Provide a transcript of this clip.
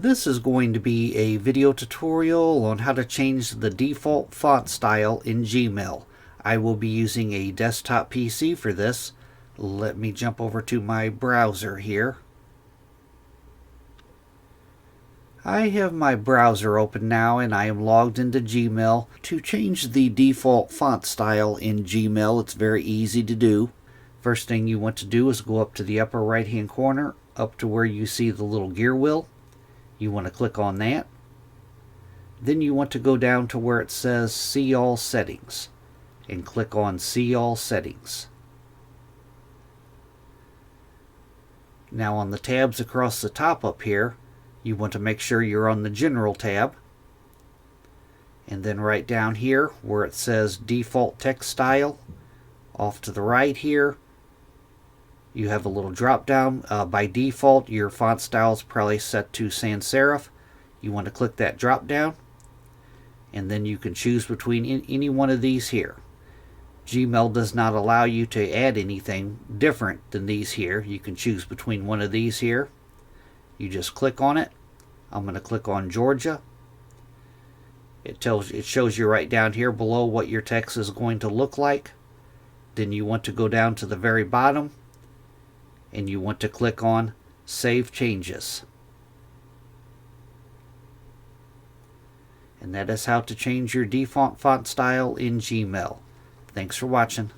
This is going to be a video tutorial on how to change the default font style in Gmail. I will be using a desktop PC for this. Let me jump over to my browser here. I have my browser open now and I am logged into Gmail. To change the default font style in Gmail, it's very easy to do. First thing you want to do is go up to the upper right hand corner, up to where you see the little gear wheel. You want to click on that. Then you want to go down to where it says See All Settings and click on See All Settings. Now on the tabs across the top up here, you want to make sure you're on the General tab. And then right down here where it says Default Text Style, off to the right here, you have a little drop down. By default, your font style is probably set to sans serif. You want to click that drop down, and then you can choose between any one of these here. Gmail does not allow you to add anything different than these here. You can choose between one of these here. You just click on it. I'm going to click on Georgia. It shows you right down here below what your text is going to look like. Then you want to go down to the very bottom and you want to click on Save Changes. And that is how to change your default font style in Gmail. Thanks for watching.